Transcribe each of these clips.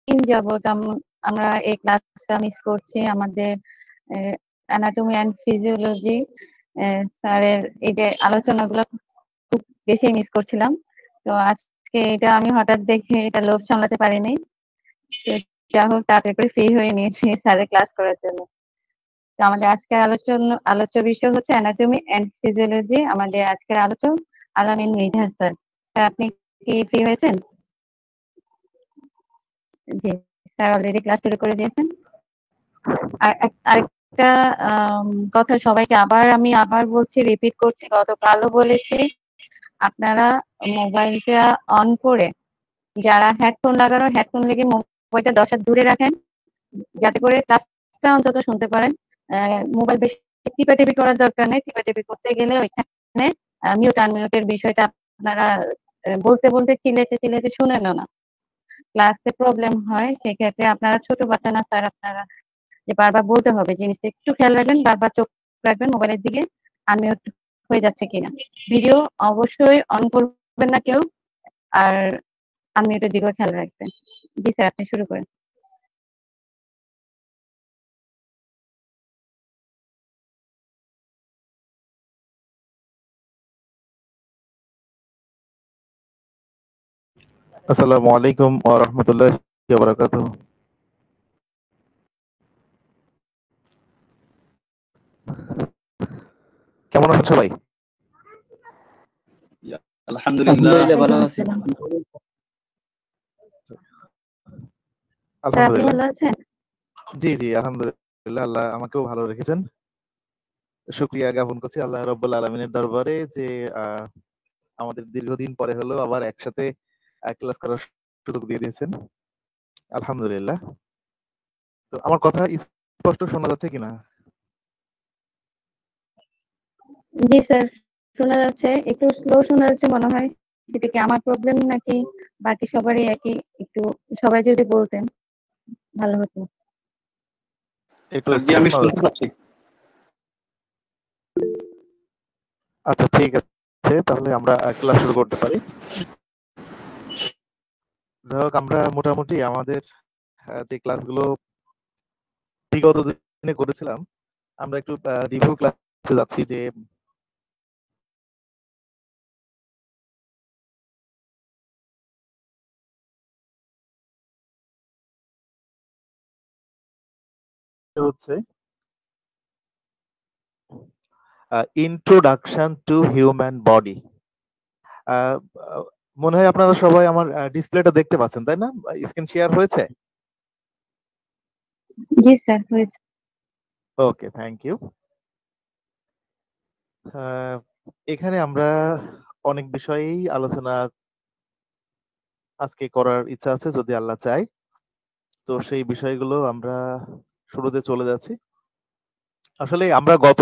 দিন যাবত আমরা এই ক্লাসটা মিস করছি। আমাদের অ্যানাটমি অ্যান্ড ফিজিওলজি স্যারের এই যে আলোচনাগুলো খুব বেশি মিস করছিলাম। তো আজকে এটা আমি হঠাৎ দেখে এটা লোভ সামলাতে পারিনি। তো যা হোক তাড়াতাড়ি করে ফ্রি হয়ে নিয়েছি স্যারের ক্লাস করার জন্য। তো আমাদের আজকের আলোচ্য বিষয় হচ্ছে অ্যানাটমি অ্যান্ড ফিজিওলজি। আমাদের আজকের আলোচক আলামিন মৃধা স্যার। আপনি কি ফ্রি হয়েছেন? জি, স্যার অলরেডি ক্লাস শুরু করে দিয়েছেন। আরেকটা কথা সবাইকে আমি আবার বলছি, রিপিট করছি, গতকালও বলেছি, আপনারা মোবাইলটা অন করে যারা হেডফোন লাগানো হেডফোন লেগে মোবাইলটা 10 হাত দূরে রাখেন, যাতে করে ক্লাসটা অন্তত শুনতে পারেন। মোবাইল বেশি টিপাটিপি করার দরকার নেই। টিপাটিপি করতে গেলে ওইখানে মিউট আনমিউটের বিষয়টা আপনারা বলতে বলতে চিলেতে শুনেন না, ক্লাসে প্রবলেম হয়। সেক্ষেত্রে আপনারা ছোট বাচ্চা না স্যার, আপনারা যে বারবার বলতে হবে জিনিসটা একটু খেয়াল রাখবেন, বারবার চোখ রাখবেন মোবাইলের দিকে আনমিউট হয়ে যাচ্ছে কিনা। ভিডিও অবশ্যই অন করবেন না কেউ, আর আনমিউটের দিকেও খেয়াল রাখবেন। জি স্যার, আপনি শুরু করেন। আসসালামু আলাইকুম ওয়া রাহমাতুল্লাহি ওয়া বারাকাতুহু। কেমন আছেন সবাই? আলহামদুলিল্লাহ ভালো আছি। স্যার আপনি আলহামদুলিল্লাহ। ভালো আছেন? জি জি, আলহামদুলিল্লাহ, আল্লাহ আমাকেও ভালো রেখেছেন। শুকরিয়া জ্ঞাপন করছি আল্লাহ রাব্বুল আলামিনের দরবারে যে আমাদের দীর্ঘদিন পরে হলেও আবার একসাথে ক্লাস করার সুযোগ দিয়ে দিয়েছেন। আলহামদুলিল্লাহ। তো আমার কথা স্পষ্ট শোনা যাচ্ছে কিনা? জি স্যার, শোনা যাচ্ছে, একটু স্লো শোনা যাচ্ছে মনে হয়। সেটা কি আমার প্রবলেম নাকি বাকি সবারই একই? একটু সবাই যদি বলতেন ভালো হতো। একটু জি, আমি শোনা শুনতে যাচ্ছে। পাচ্ছি। আচ্ছা ঠিক আছে, তাহলে আমরা ক্লাস শুরু করতে পারি। যাই হোক, আমরা মোটামুটি আমাদের যে ক্লাসগুলো বিগত দিনে করেছিলাম, আমরা একটু রিভিউ ক্লাসে যাচ্ছি যে হচ্ছে ইন্ট্রোডাকশন টু হিউম্যান বডি। মনে হয় আপনারা সবাই আমার ডিসপ্লেটা দেখতে পাচ্ছেন, তাই না? স্ক্রিন শেয়ার হয়েছে? জি স্যার, হয়েছে। ওকে, থ্যাংক ইউ। এখানে আমরা অনেক বিষয়েই আলোচনা আজকে করার ইচ্ছা আছে যদি আল্লাহ চায়। তো সেই বিষয়গুলো আমরা শুরুতে চলে যাচ্ছি। আসলে আমরা গত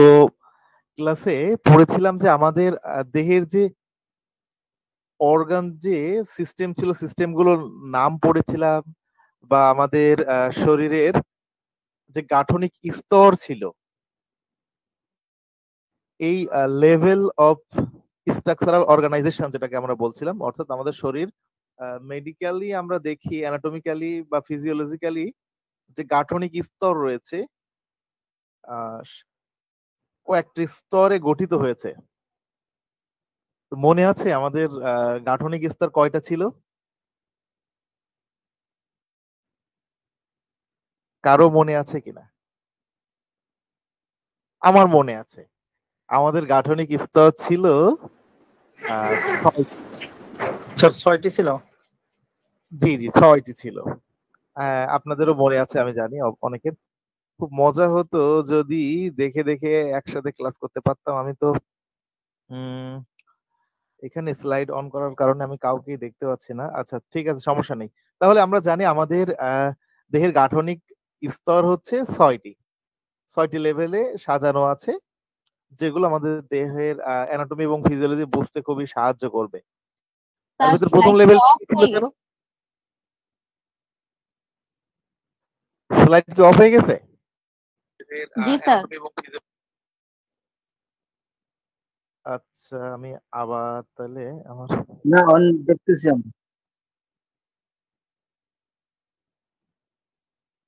ক্লাসে পড়েছিলাম যে আমাদের দেহের যে অর্গান যে সিস্টেম ছিল, সিস্টেমগুলোর নাম পড়েছিলাম, বা আমাদের শরীরের যে গাঠনিক স্তর ছিল, এই লেভেল অফ স্ট্রাকচারাল অর্গানাইজেশন যেটাকে আমরা বলছিলাম, অর্থাৎ আমাদের শরীর মেডিকেলি আমরা দেখি, অ্যানাটমিক্যালি বা ফিজিওলজিক্যালি যে গাঠনিক স্তর রয়েছে, কয়েকটি স্তরে গঠিত হয়েছে। মনে আছে আমাদের গাঠনিক স্তর কয়টা ছিল? কারো মনে আছে কিনা? আমার মনে আছে, আমাদের গাঠনিক স্তর ছিল স্যার 6টি ছিল। জি জি, 6টি ছিল। আপনাদেরও মনে আছে আমি জানি অনেকের। খুব মজা হতো যদি দেখে দেখে একসাথে ক্লাস করতে পারতাম। আমি তো এখানে স্লাইড অন করার কারণে আমি কাউকেই দেখতে পাচ্ছি না। আচ্ছা ঠিক আছে, সমস্যা নেই। তাহলে আমরা জানি আমাদের দেহের গাঠনিক স্তর হচ্ছে 6টি। 6টি লেভেলে সাজানো আছে, যেগুলো আমাদের দেহের অ্যানাটমি এবং ফিজিওলজি বুঝতে খুবই সাহায্য করবে। তার ভিতর প্রথম লেভেল ছিল কেন? স্লাইড কি অফ হয়ে গেছে? জি স্যার। আচ্ছা, আমি আবার তাহলে আমার না, অন দেখতেছি আমি।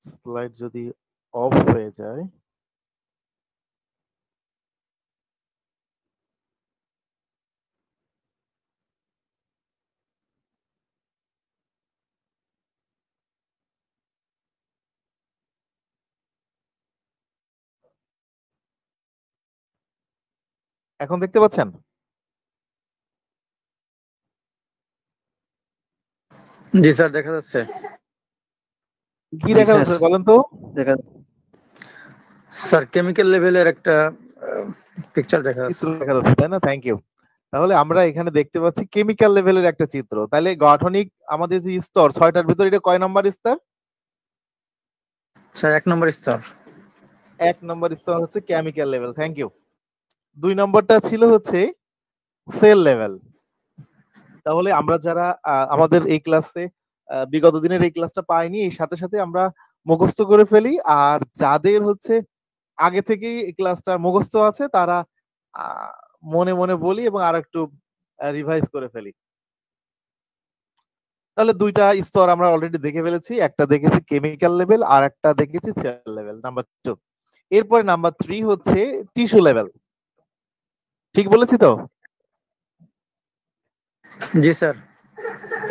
স্লাইড যদি অফ হয়ে যায়, এখন দেখতে পাচ্ছেন? জি স্যার, দেখা যাচ্ছে। কি জি দেখা স্যার, যাচ্ছে বলেন তো? দেখা স্যার কেমিক্যাল লেভেলের একটা পিকচার দেখা চিত্র যাচ্ছে। দেখা যাচ্ছে, তাই না? Thank you. তাহলে আমরা এখানে দেখতে পাচ্ছি কেমিক্যাল লেভেলের একটা চিত্র। তাহলে গাঠনিক আমাদের যে স্তর 6টার ভিতর, এটা কয় নাম্বার স্তর? স্যার 1 নম্বর স্তর। 1 নম্বর স্তর হচ্ছে কেমিক্যাল লেভেল। Thank you. 2 নম্বরটা ছিল হচ্ছে সেল লেভেল। তাহলে আমরা যারা আমাদের এই ক্লাসে বিগত দিনের এই ক্লাসটা পাইনি, এই সাথে সাথে আমরা মুখস্থ করে ফেলি। আর যাদের হচ্ছে আগে থেকেই এই ক্লাসটা মুখস্থ আছে, তারা মনে মনে বলি এবং আর একটু রিভাইজ করে ফেলি। তাহলে 2টা স্তর আমরা অলরেডি দেখে ফেলেছি। একটা দেখেছি কেমিক্যাল লেভেল, আর একটা দেখেছি সেল লেভেল, নাম্বার 2। এরপরে নাম্বার 3 হচ্ছে টিস্যু লেভেল। ঠিক বলেছি তো? জি স্যার।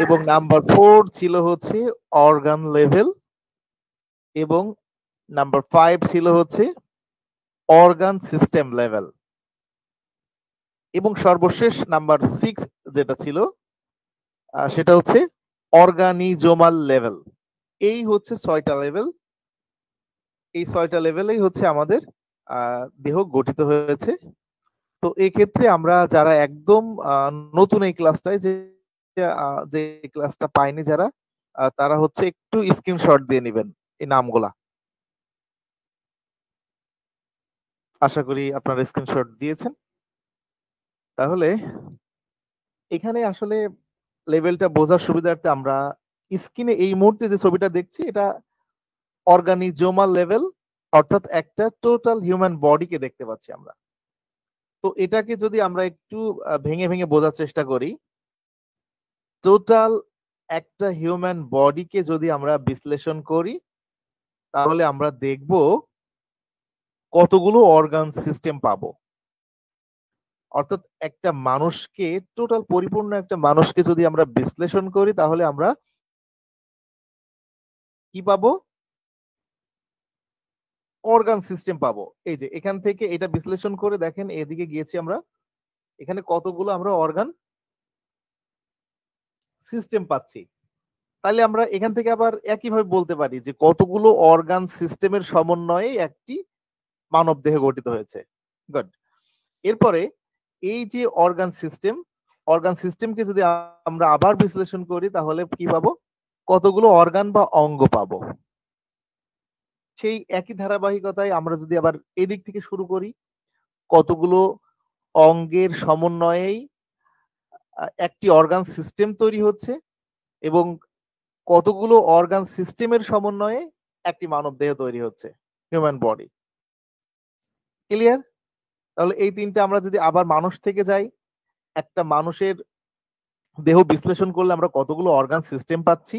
এবং নাম্বার 4 ছিল হচ্ছে অর্গান লেভেল, এবং নাম্বার 5 ছিল হচ্ছে অর্গান সিস্টেম লেভেল, এবং সর্বশেষ নাম্বার 6 যেটা ছিল সেটা হচ্ছে অর্গানিজোমাল লেভেল। এই হচ্ছে 6টা লেভেল। এই 6টা লেভেলেই হচ্ছে আমাদের দেহ গঠিত হয়েছে। তো এই ক্ষেত্রে আমরা যারা একদম নতুন এই ক্লাসটায়, যে ক্লাসটা পাইনি যারা, তারা হচ্ছে একটু স্ক্রিনশট দিয়ে নেবেন এই নামগুলা। আশা করি আপনারা স্ক্রিনশট দিয়েছেন। তাহলে এখানে আসলে লেভেলটা বোঝার সুবিধার্থে আমরা স্ক্রিনে এই মুহূর্তে যে ছবিটা দেখছি, এটা অর্গানিজোমাল লেভেল, অর্থাৎ একটা টোটাল হিউম্যান বডিকে দেখতে পাচ্ছি আমরা। তো এটাকে যদি আমরা একটু ভেঙে ভেঙে বোঝার চেষ্টা করি, টোটাল একটা হিউম্যান বডিকে যদি আমরা বিশ্লেষণ করি, তাহলে আমরা দেখব কতগুলো অর্গান সিস্টেম পাবো। অর্থাৎ একটা মানুষকে, টোটাল পরিপূর্ণ একটা মানুষকে যদি আমরা বিশ্লেষণ করি, তাহলে আমরা কি পাবো? অর্গান সিস্টেম পাবো। এই যে এখান থেকে এটা বিশ্লেষণ করে দেখেন, এদিকে গিয়েছি আমরা, এখানে কতগুলো আমরা অর্গান সিস্টেম পাচ্ছি। তাহলে আমরা এখান থেকে আবার একইভাবে বলতে পারি যে কতগুলো অর্গান সিস্টেমের সমন্বয়ে একটি মানব দেহ গঠিত হয়েছে। গুড। এরপরে এই যে অর্গান সিস্টেমকে যদি আমরা আবার বিশ্লেষণ করি, তাহলে কি পাবো? কতগুলো অর্গান বা অঙ্গ পাবো। সেই একই ধারাবাহিকতায় আমরা যদি আবার এদিক থেকে শুরু করি, কতগুলো অঙ্গের সমন্বয়েই একটি অর্গান সিস্টেম তৈরি হচ্ছে, এবং কতগুলো অর্গান সিস্টেমের সমন্বয়ে একটি মানব দেহ তৈরি হচ্ছে, হিউম্যান বডি। ক্লিয়ার? তাহলে এই তিনটা আমরা যদি আবার মানুষ থেকে যাই, একটা মানুষের দেহ বিশ্লেষণ করলে আমরা কতগুলো অর্গান সিস্টেম পাচ্ছি,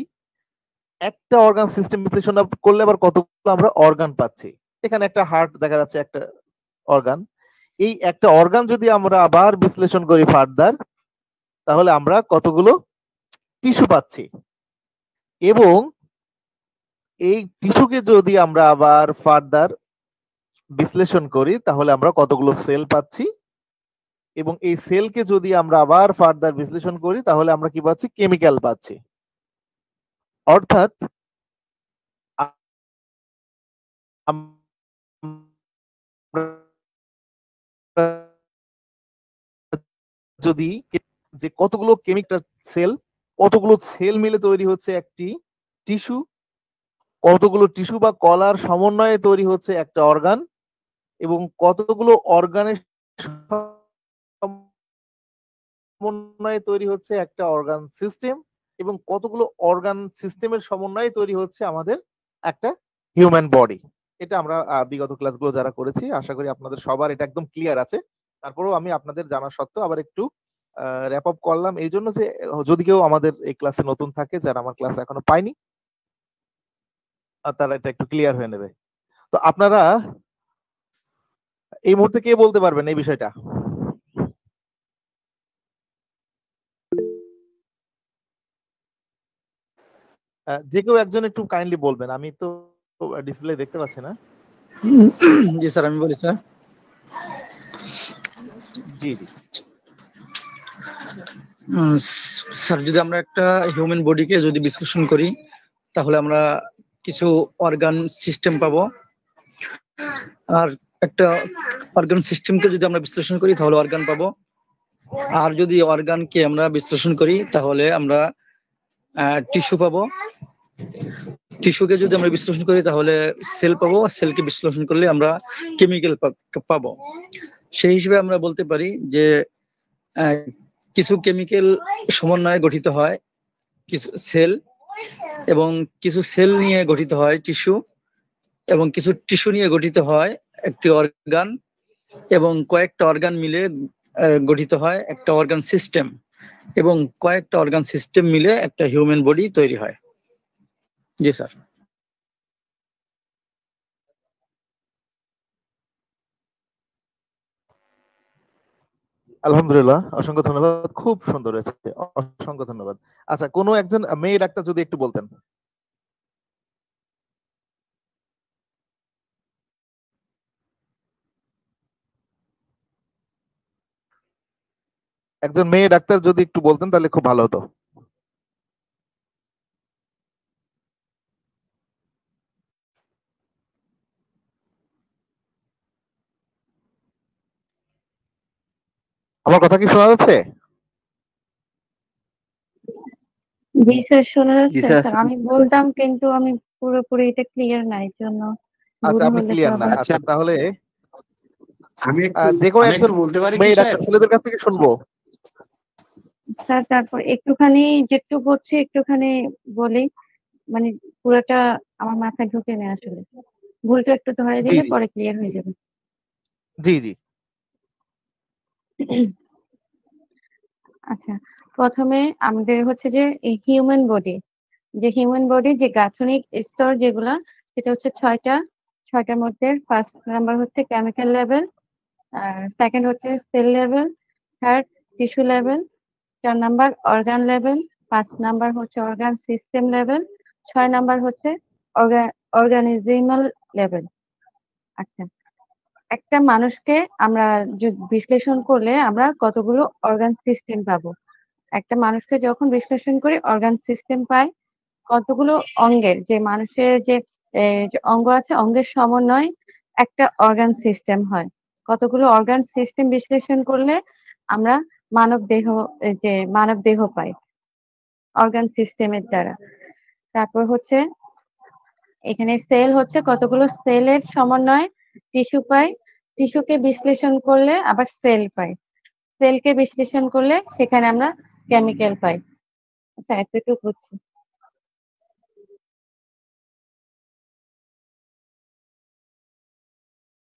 একটা অর্গান সিস্টেম বিশ্লেষণ করলে আবার কতগুলো আমরা অর্গান পাচ্ছি। এখানে একটা হার্ট দেখা যাচ্ছে, একটা অর্গান। এই একটা অর্গান যদি আমরা আবার বিশ্লেষণ করি ফার্দার, তাহলে আমরা কতগুলো টিস্যু পাচ্ছি, এবং এই টিস্যুকে যদি আমরা আবার ফার্দার বিশ্লেষণ করি, তাহলে আমরা কতগুলো সেল পাচ্ছি, এবং এই সেলকে যদি আমরা আবার ফার্দার বিশ্লেষণ করি, তাহলে আমরা কি পাচ্ছি? কেমিক্যাল পাচ্ছি। অর্থাৎ যদি যে কতগুলো কেমিক্যাল সেল, কতগুলো সেল মিলে তৈরি হচ্ছে একটি টিস্যু, কতগুলো টিস্যু বা কলার সমন্বয়ে তৈরি হচ্ছে একটা অর্গান, এবং কতগুলো অর্গানের সমন্বয়ে তৈরি হচ্ছে একটা অর্গান সিস্টেম, এবং কতগুলো অর্গান সিস্টেমের সমন্বয়ে তৈরি হচ্ছে আমাদের একটা হিউম্যান বডি। এটা আমরা বিগত ক্লাসগুলো যারা করেছি, আশা করি আপনাদের সবার এটা একদম ক্লিয়ার আছে। তারপরেও আমি আপনাদের জানা সত্ত্বেও আবার একটু র‍্যাপ আপ করলাম, এই জন্য যে যদি কেউ আমাদের এই ক্লাসে নতুন থাকে, যারা আমার ক্লাস এখনো পায়নি, তারা এটা একটু ক্লিয়ার হয়ে নেবে। তো আপনারা এই মুহূর্তে কে বলতে পারবেন এই বিষয়টা? যে কেউ একজন একটু কাইন্ডলি বলবেন, আমি তো ডিসপ্লে দেখতে পাচ্ছি না। জি স্যার, আমি বলি স্যার। জি জি স্যার, যদি আমরা একটা হিউম্যান বডিকে যদি বিশ্লেষণ করি তাহলে আমরা কিছু অর্গান সিস্টেম পাবো। আর একটা অর্গান সিস্টেমকে যদি আমরা বিশ্লেষণ করি তাহলে অর্গান পাবো। আর যদি অর্গানকে আমরা বিশ্লেষণ করি তাহলে আমরা টিস্যু পাবো। টিস্যুকে যদি আমরা বিশ্লেষণ করি তাহলে সেল পাবো। সেলকে বিশ্লেষণ করলে আমরা কেমিক্যাল পাবো। সেই হিসেবে আমরা বলতে পারি যে কিছু কেমিক্যাল সমন্বয়ে গঠিত হয় কিছু সেল, এবং কিছু সেল নিয়ে গঠিত হয় টিস্যু, এবং কিছু টিস্যু নিয়ে গঠিত হয় একটি অর্গান, এবং কয়েকটা অর্গান মিলে গঠিত হয় একটা অর্গান সিস্টেম, এবং কয়েকটা অর্গান সিস্টেম মিলে একটা হিউম্যান বডি তৈরি হয়। জি স্যার। আলহামদুলিল্লাহ, অসংখ্য ধন্যবাদ, খুব সুন্দর হয়েছে, অসংখ্য ধন্যবাদ। আচ্ছা, কোনো একজন মেয়ে ডাক্তার যদি একটু বলতেন। একজন মেয়ে ডাক্তার যদি একটু বলতেন তাহলে খুব ভালো হতো। আমার কথা কি শোনা যাচ্ছে? জি স্যার, শোনা জি যাচ্ছে স্যার। স্যার। আমি বলতাম কিন্তু আমি পুরোপুরি এটা ক্লিয়ার না, এর জন্য আচ্ছা, ভুল আপনি হলে তো ক্লিয়ার না। আবার। আচ্ছা, তাহলে আমি যে কোনো একজন একটু বলতে পারি কি মেয়ে স্যার? ডাক্তার ছেলেদের কাছ থেকে শুনবো। স্যার তারপর একটুখানি যেটুকু হচ্ছে একটুখানি বলি, মানে পুরোটা আমার মাথায় ঢুকে নেই আসলে। ভুলটা একটু ধরে জি দিলে জি পরে ক্লিয়ার হয়ে যাবে। জি জি আচ্ছা, প্রথমে আমাদের হচ্ছে যে এই হিউম্যান বডি, যে গাঠনিক স্তর যেগুলা, সেটা হচ্ছে ছয়টার মধ্যে ফার্স্ট নাম্বার হচ্ছে কেমিক্যাল লেভেল, সেকেন্ড হচ্ছে cell level, third tissue level, 4 number organ level, 5 number হচ্ছে অর্গান সিস্টেম লেভেল, 6 নাম্বার হচ্ছে অর্গানিজমাল লেভেল। আচ্ছা, একটা মানুষকে আমরা বিশ্লেষণ করলে আমরা কতগুলো অর্গান সিস্টেম পাবো। একটা মানুষকে যখন বিশ্লেষণ করি অর্গান সিস্টেম পাই কতগুলো অঙ্গের, যে মানুষের যে অঙ্গ আছে, অঙ্গের সমন্বয় একটা অর্গান সিস্টেম হয়। কতগুলো অর্গান সিস্টেম বিশ্লেষণ করলে আমরা মানব দেহ পাই অর্গান সিস্টেমের দ্বারা। তারপর হচ্ছে এখানে সেল হচ্ছে কতগুলো সেলের সমন্বয় টিস্যু পাই, টিস্যুকে বিশ্লেষণ করলে আবার সেল পাই, সেলকে বিশ্লেষণ করলে সেখানে আমরা কেমিক্যাল পাই। আচ্ছা, এতটুকু বুঝছি।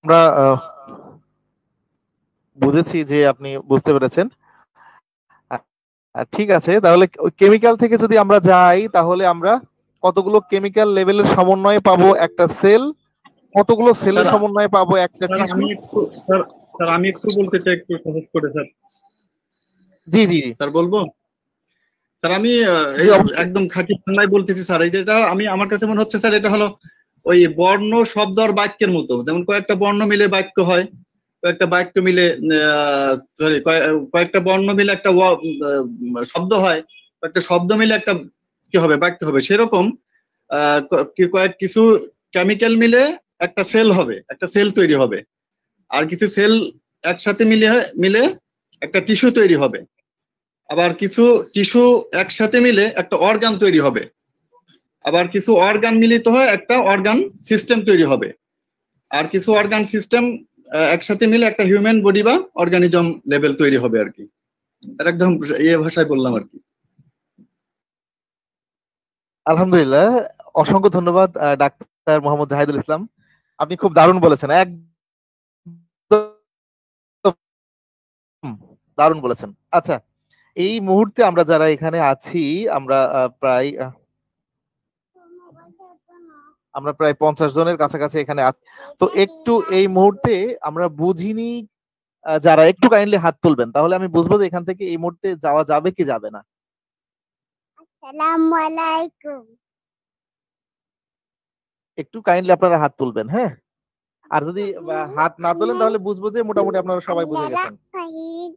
আমরা বুঝেছি যে আপনি বুঝতে পেরেছেন। ঠিক আছে, তাহলে ওই কেমিক্যাল থেকে যদি আমরা যাই তাহলে আমরা কতগুলো কেমিক্যাল লেভেলের সমন্বয়ে পাবো একটা সেল, কতগুলো সেলের স্যার সমন্বয়ে পাবো একটা স্যার টিস্যু। আমি একটু স্যার স্যার আমি একটু বলতে চাই, একটু সহজ করে স্যার। জি জি স্যার বলবো? স্যার আমি জি এই অবশ্যই। একদম খাঁটি বাংলায় বলতেছি স্যার। এই যেটা আমার কাছে মনে হচ্ছে স্যার, এটা হলো ওই বর্ণ শব্দ আর বাক্যের মতো। যেমন কয়েকটা বর্ণ মিলে বাক্য হয়, কয়েকটা বাক্য মিলে সরি কয়েকটা বর্ণ মিলে একটা শব্দ হয়, কয়েকটা শব্দ মিলে একটা কি হবে, বাক্য হবে। সেরকম কিছু কেমিক্যাল মিলে একটা সেল হবে, একটা সেল তৈরি হবে। আর কিছু সেল একসাথে মিলে মিলে একটা টিস্যু তৈরি হবে। আবার কিছু টিস্যু একসাথে মিলে একটা অর্গান তৈরি হবে। আবার কিছু অর্গান মিলিত হয়ে একটা অর্গান সিস্টেম তৈরি হবে। আর কিছু অর্গান সিস্টেম একসাথে মিলে একটা হিউম্যান বডি বা অর্গানিজম লেভেল তৈরি হবে আর কি। তার একদম ইয়ে ভাষায় বললাম আর কি। আলহামদুলিল্লাহ, অসংখ্য ধন্যবাদ ডাক্তার মোহাম্মদ জাহিদুল ইসলাম, আপনি খুব দারুণ বলেছেন, একদম দারুণ বলেছেন। আচ্ছা, এই মুহূর্তে আমরা যারা এখানে আছি আমরা প্রায় আমরা প্রায় 50 জনের কাছাকাছি এখানে আছি। তো একটু এই মুহূর্তে আমরা বুঝিনি, যারা একটু কাইন্ডলি হাত তুলবেন, তাহলে আমি বুঝবো যে এখান থেকে এই মুহূর্তে যাওয়া যাবে কি যাবে না। আসসালামু আলাইকুম। একটু কাইন্ডলি আপনারা হাত তুলবেন, হ্যাঁ। আর যদি হাত না তোলেন তাহলে বুঝবো যে মোটামুটি আপনারা সবাই বুঝে আপনারা গেছেন।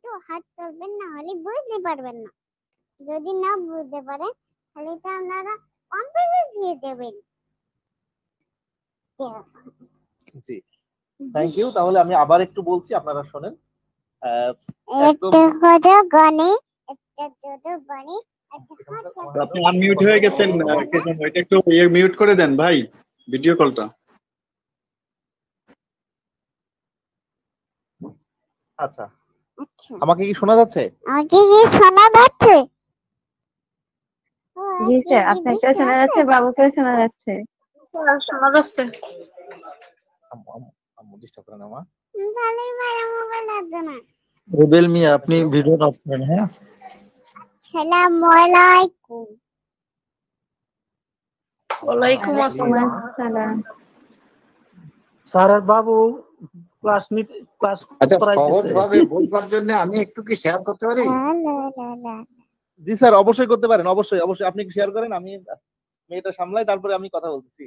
তো হাত তুলবেন, না হলে বুঝতে পারবেন না। যদি না বুঝতে পারেন তাহলে তো আপনারা কনফিউজ হয়ে যাবেন। জি, থ্যাংক ইউ। তাহলে আমি আবার একটু বলছি, আপনারা শোনেন। একটা হলো গণে, একটা যত বনে, আপনি আনমিউট হয়ে গেছেন, এটা একটু মিউট করে দেন ভাই, ভিডিও কলটা। আচ্ছা, আমাকে কি শোনা যাচ্ছে? আমাকে কি শোনা যাচ্ছে? জি স্যার, আপনাকেও শোনা যাচ্ছে, বাবুকেও শোনা যাচ্ছে। শোনা যাচ্ছে। ডিস্টার্ব করেন না মা। তাহলে ভাই মোবাইল আসছে না। রুবেল মিয়া, আপনি ভিডিও অফ করেন। হ্যাঁ, আসসালামু আলাইকুম। ওয়ালাইকুম আসসালাম। আসসালাম। স্যার বাবু ক্লাস আচ্ছা, সহজভাবে বুঝবার জন্য আমি একটু কি শেয়ার করতে পারি? জি স্যার, অবশ্যই করতে পারেন, অবশ্যই অবশ্যই। আপনি শেয়ার করেন, আমি মেয়েটা সামলাই, তারপরে আমি কথা বলতেছি।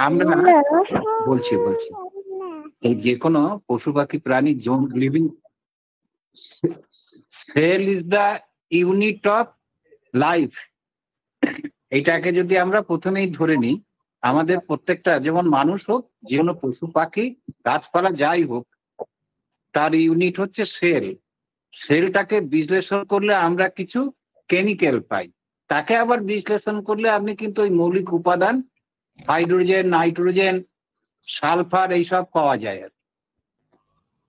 আমরা বলছি এই যে কোনো পশু পাখি প্রাণী living sell is the unit of life. এটাকে যদি আমরা প্রথমেই ধরে নিই, আমাদের প্রত্যেকটা, যেমন মানুষ হোক, যে কোনো পশু পাখি গাছপালা যাই হোক, তার ইউনিট হচ্ছে সেল। সেলটাকে বিশ্লেষণ করলে আমরা কিছু কেমিক্যাল পাই, তাকে আবার বিশ্লেষণ করলে আপনি কিন্তু ওই মৌলিক উপাদান হাইড্রোজেন, নাইট্রোজেন, সালফার এইসব পাওয়া যায়। আর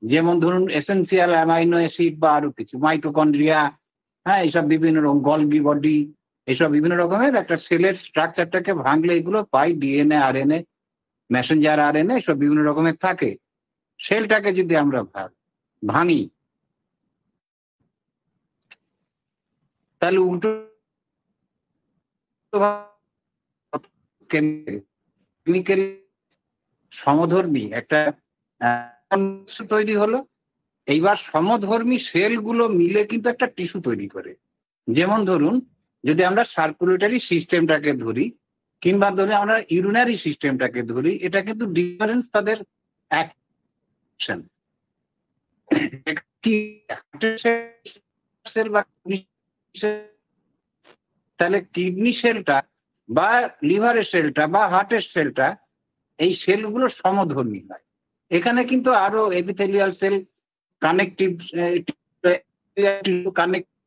যেমন ধরুন এসেন্সিয়াল অ্যামাইনো অ্যাসিড বা আরো কিছু, মাইটোকন্ড্রিয়া, হ্যাঁ, এইসব বিভিন্ন রকম, গলগি বডি, এইসব বিভিন্ন রকমের একটা সেলের স্ট্রাকচারটাকে ভাঙলে এগুলো পাই। ডিএনএ, আরএনএ, মেসেঞ্জার আরএনএ, সব বিভিন্ন রকমের থাকে। সেলটাকে যদি আমরা ভাঙি, তাহলে উল্টো কেমিক্যাল সমধর্মী একটা তৈরি হলো। এইবার সমধর্মী সেলগুলো মিলে কিন্তু একটা টিস্যু তৈরি করে। যেমন ধরুন, যদি আমরা সার্কুলেটরি সিস্টেমটাকে ধরি, কিংবা ধরে আমরা ইউরিনারি সিস্টেমটাকে ধরি, এটা কিন্তু ডিফারেন্স তাদের অ্যাকশন। তাহলে কিডনি সেলটা বা লিভারের সেলটা বা হার্টের সেলটা, এই সেলগুলো সমধর্মী হয়। এখানে কিন্তু আরো এপিথেলিয়াল সেল, কানেকটিভ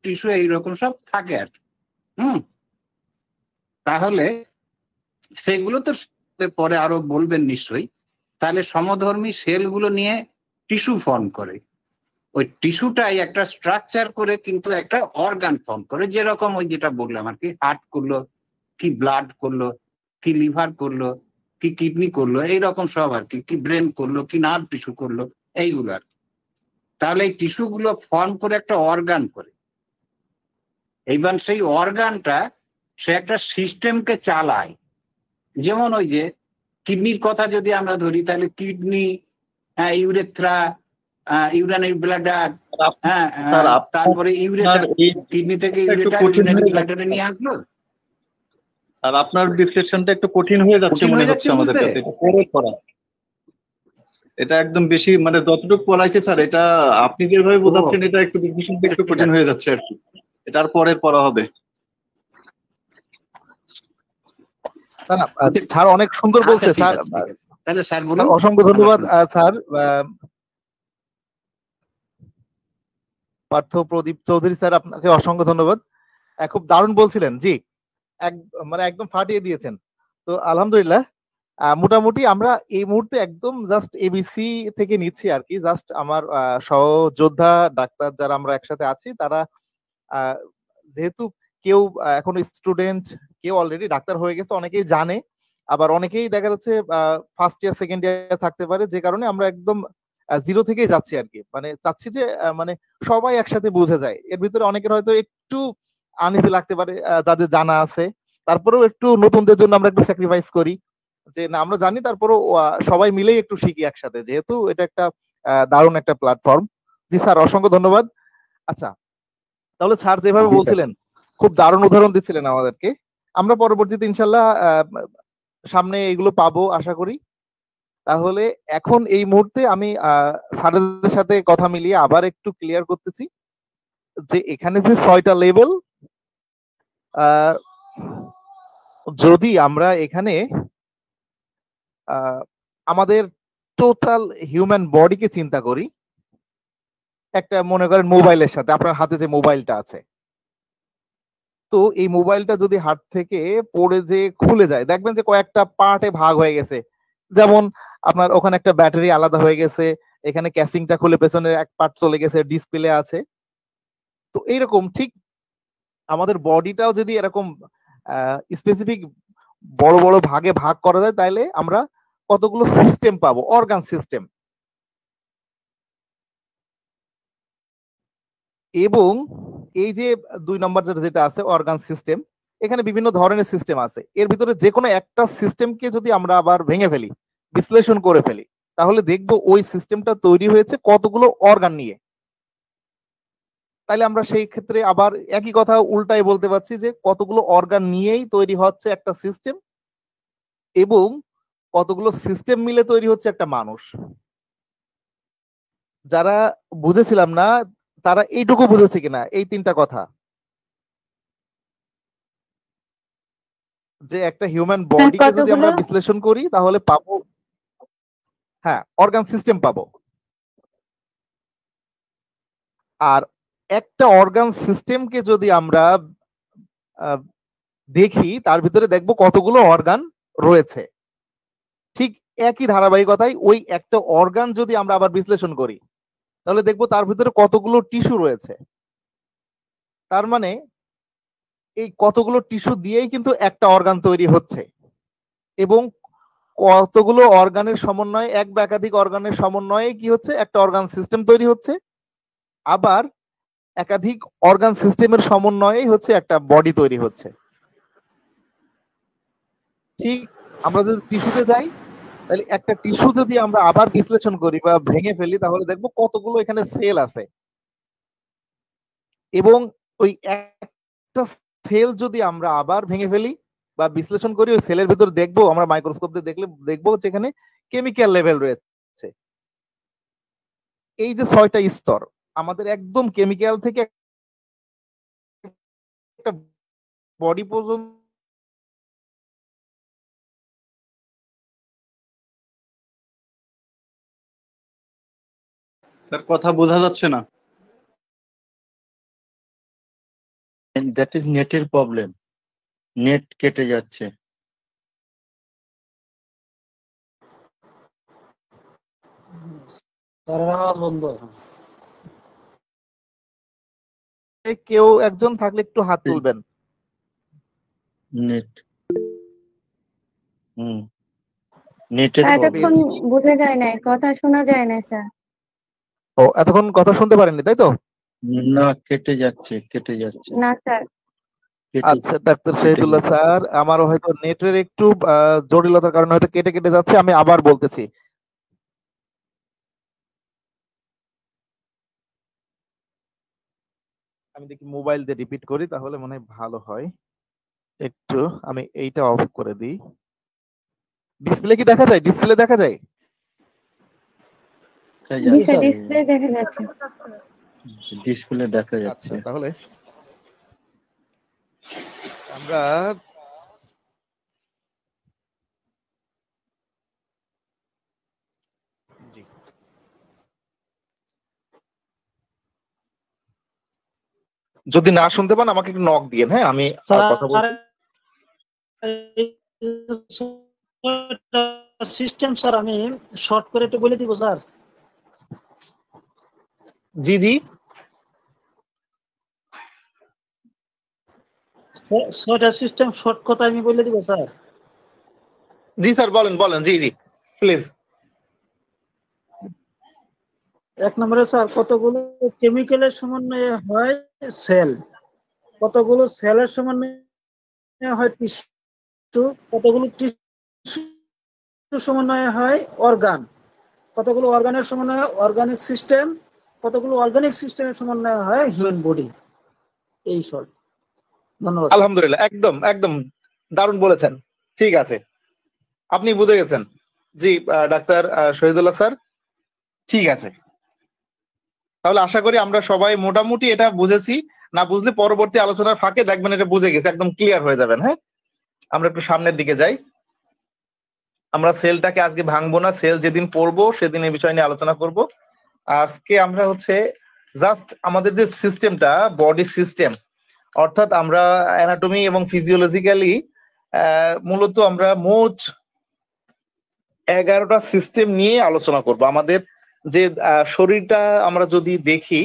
টিস্যু, এইরকম সব থাকে আর কি। তাহলে সেগুলো তো পরে আরো বলবেন নিশ্চয়ই। তাহলে সমধর্মী সেলগুলো নিয়ে টিস্যু ফর্ম করে, ওই টিস্যুটাই একটা স্ট্রাকচার করে কিন্তু একটা অর্গান ফর্ম করে। যেরকম ওই যেটা বললাম আর কি, হার্ট করলো, কি ব্লাড করলো, কি লিভার করলো, কি কিডনি করলো, এইরকম সব আর কি, কি ব্রেন করলো, কি নার্ভ টিস্যু করলো, এইগুলো আর কি। তাহলে এই টিস্যুগুলো ফর্ম করে একটা অর্গান করে। এইবার সেই অর্গানটা সে একটা সিস্টেমকে চালায়। যেমন ওই যে কিডনির কথা যদি আমরা ধরি, তাহলে কিডনি, ইউরেথ্রা, ইউরিনারি ব্লাডার, হ্যাঁ, তারপরে ইউরেটার, কিডনি থেকে ইউরিনারি ব্লাডারে নিয়ে আসলো। আর আপনার ডিসক্রিপশনটা একটু কঠিন হয়ে যাচ্ছে মনে হচ্ছে আমাদের কাছে, এটা পরে পড়া। এটা একদম বেশি, মানে যতটুকু পড়াইছে স্যার, এটা আপনি যেভাবে বোঝাচ্ছেন এটা একটু ডিসক্রিপশনটা একটু কঠিন হয়ে যাচ্ছে আর কি। এটার পরে পড়া হবে। স্যার অনেক সুন্দর বলছে স্যার। তাহলে স্যার বলুন। অসংখ্য ধন্যবাদ স্যার। পার্থ প্রদীপ চৌধুরী স্যার, আপনাকে অসংখ্য ধন্যবাদ। খুব দারুণ বলছিলেন। জি, মানে একদম ফাটিয়ে দিয়েছেন। তো আলহামদুলিল্লাহ, মোটামুটি আমরা এই মুহূর্তে একদম জাস্ট এবিসি থেকে নিচ্ছি আর কি। জাস্ট আমার সহযোদ্ধা ডাক্তার যারা আমরা একসাথে আছি, তারা যেহেতু কেউ এখন স্টুডেন্ট, কেউ অলরেডি ডাক্তার হয়ে গেছে, অনেকেই জানে, আবার অনেকেই দেখা যাচ্ছে ফার্স্ট ইয়ার সেকেন্ড ইয়ার থাকতে পারে, যে কারণে আমরা একদম জিরো থেকেই যাচ্ছি আর কি। মানে চাচ্ছি যে মানে সবাই একসাথে বুঝে যায়। এর ভিতরে অনেকের হয়তো একটু আনইজি লাগতে পারে যাদের জানা আছে, তারপরেও একটু নতুনদের জন্য আমরা একটু স্যাক্রিফাইস করি, যে না আমরা জানি তারপরেও সবাই মিলেই একটু শিখি একসাথে, যেহেতু এটা একটা দারুণ একটা প্ল্যাটফর্ম। জি স্যার, অসংখ্য ধন্যবাদ। আচ্ছা, তাহলে স্যার যেভাবে বলছিলেন, খুব দারুণ উদাহরণ দিচ্ছিলেন আমাদেরকে, আমরা পরবর্তীতে ইনশাল্লাহ সামনে এগুলো পাবো আশা করি। তাহলে এখন এই মুহূর্তে আমি স্যারদের সাথে কথা মিলিয়ে আবার একটু ক্লিয়ার করতেছি যে এখানে যে 6টা লেভেল, যদি আমরা এখানে আমাদের টোটাল হিউম্যান বডিকে চিন্তা করি, একটা মনে করেন মোবাইলের সাথে, আপনার হাতে যে মোবাইলটা আছে, তো এই মোবাইলটা যদি হাত থেকে পড়ে যে খুলে যায়, দেখবেন যে কয়েকটা পার্টে ভাগ হয়ে গেছে। যেমন আপনার ওখানে একটা ব্যাটারি আলাদা হয়ে গেছে, এখানে ক্যাসিংটা খুলে পেছনের এক পার্ট চলে গেছে, ডিসপ্লে আছে। তো এইরকম ঠিক আমাদের বডিটাও যদি এরকম স্পেসিফিক বড় বড় ভাগে ভাগ করা যায়, তাহলে আমরা কতগুলো সিস্টেম পাবো, অর্গান সিস্টেম। এবং এই যে 2 নম্বর যেটা আছে অর্গান সিস্টেম, এখানে বিভিন্ন ধরনের সিস্টেম আছে, এর ভিতরে যে কোনো একটা সিস্টেমকে যদি আমরা আবার ভেঙে ফেলি, বিশ্লেষণ করে ফেলি, তাহলে দেখবো ওই সিস্টেমটা তৈরি হয়েছে কতগুলো অর্গান নিয়ে। তাইলে আমরা সেই ক্ষেত্রে আবার একই কথা উল্টাই বলতে পারছি যে কতগুলো অর্গান নিয়েই তৈরি হচ্ছে একটা সিস্টেম, এবং কতগুলো সিস্টেম মিলে তৈরি হচ্ছে একটা মানুষ। যারা বুঝেছিলাম না তারা এইটুকু বুঝেছে কিনা এই 3টা কথা, যে একটা হিউম্যান বডিকে যদি আমরা বিশ্লেষণ করি তাহলে পাবো, হ্যাঁ, অর্গান সিস্টেম পাবো। আর একটা অর্গান সিস্টেমকে যদি আমরা দেখি, তার ভিতরে দেখবো কতগুলো অর্গান রয়েছে। ঠিক একই ধারাবাহিকতায় ওই একটা অর্গান যদি আমরা আবার বিশ্লেষণ করি, তাহলে দেখবো তার ভিতরে কতগুলো টিস্যু রয়েছে। তার মানে এই কতগুলো টিস্যু দিয়েই কিন্তু একটা অর্গান তৈরি হচ্ছে, এবং কতগুলো অর্গানের সমন্বয়ে, এক বা একাধিক অর্গানের সমন্বয়ে কি হচ্ছে, একটা অর্গান সিস্টেম তৈরি হচ্ছে। আবার একাধিক অর্গান সিস্টেমের সমন্বয়েই হচ্ছে একটা বডি তৈরি হচ্ছে। ঠিক আমরা যদি টিস্যুতে যাই, তাহলে একটা টিস্যু যদি আমরা আবার বিশ্লেষণ করি বা ভেঙে ফেলি, তাহলে দেখবো কতগুলো এখানে সেল আছে, এবং ওই একটা সেল যদি আমরা আবার ভেঙে ফেলি বা বিশ্লেষণ করি, ওই সেলের ভিতর দেখবো, আমরা মাইক্রোস্কোপ দিয়ে দেখলে দেখবো যেখানে কেমিক্যাল লেভেল রয়েছে। এই যে 6টা স্তর, আমাদের একদম কেমিক্যাল থেকে একটা বডি পর্যন্ত স্যার কথা বোঝা যাচ্ছে না। দ্যাট ইজ নেটের প্রবলেম, নেট কেটে যাচ্ছে। বন্ধ। কেউ একজন থাকলে একটু হাত তুলবেন। নেট নেটের এতক্ষণ বোঝা যায় না, কথা শোনা যায় না স্যার। ও, এতক্ষণ কথা শুনতে পারেননি তাই তো? না, কেটে যাচ্ছে না স্যার। আচ্ছা ডাক্তার শহীদুল্লাহ স্যার, আমারও হয়তো নেটের একটু জটিলতার কারণে হয়তো কেটে কেটে যাচ্ছে, আমি আবার বলতেছি। আমি দেখি মোবাইল দিয়ে রিপিট করি, তাহলে মনে হয় ভালো হয়। একটু আমি এইটা অফ করে দিই। ডিসপ্লে কি দেখা যায়? ডিসপ্লে দেখা যায়? ডিসপ্লে দেখা যাচ্ছে। ডিসপ্লে দেখা যাচ্ছে। আচ্ছা, তাহলে আমরা যদি না শুনতে পান আমাকে একটু নক দিয়েন, হ্যাঁ, আমি কথা বলছি। সিস্টেম স্যার আমি শর্ট করে একটু বলে দিব স্যার। জি জি, 6টা সিস্টেম শর্ট কথা আমি বলে দিব স্যার। জি স্যার, বলেন বলেন, জি জি প্লিজ। 1 নম্বরে স্যার কতগুলো কেমিক্যালের সমন্বয়ে হয় সেল। কতগুলো সেলের সমন্বয়ে হয় টিস্যু, কতগুলো টিস্যু সমন্বয়ে হয় অর্গান, কতগুলো অর্গানের সমন্বয়ে অর্গানিক সিস্টেম, কতগুলো অর্গানিক সিস্টেমের সমন্বয়ে হয় হিউম্যান বডি। এই শর্ট। ধন্যবাদ। আলহামদুলিল্লাহ, একদম একদম দারুণ বলেছেন। ঠিক আছে, আপনি বুঝে গেছেন। জি ডাক্তার শহীদুল্লাহ স্যার, ঠিক আছে। তাহলে আশা করি আমরা সবাই মোটামুটি এটা বুঝেছি। না বুঝলে পরবর্তী আলোচনার ফাঁকে দেখবেন এটা বুঝে গেছে, একদম ক্লিয়ার হয়ে যাবেন। হ্যাঁ, আমরা একটু সামনের দিকে যাই। আমরা সেলটাকে আজকে ভাঙবো না, সেল যেদিন পড়বো সেদিন এই বিষয় নিয়ে আলোচনা করব। আজকে আমরা হচ্ছে জাস্ট আমাদের যে সিস্টেমটা, বডি সিস্টেম, অর্থাৎ আমরা অ্যানাটমি এবং ফিজিওলজিক্যালি মূলত আমরা মোট 11টা সিস্টেম নিয়ে আলোচনা করব। আমাদের যে শরীরটা আমরা যদি দেখি,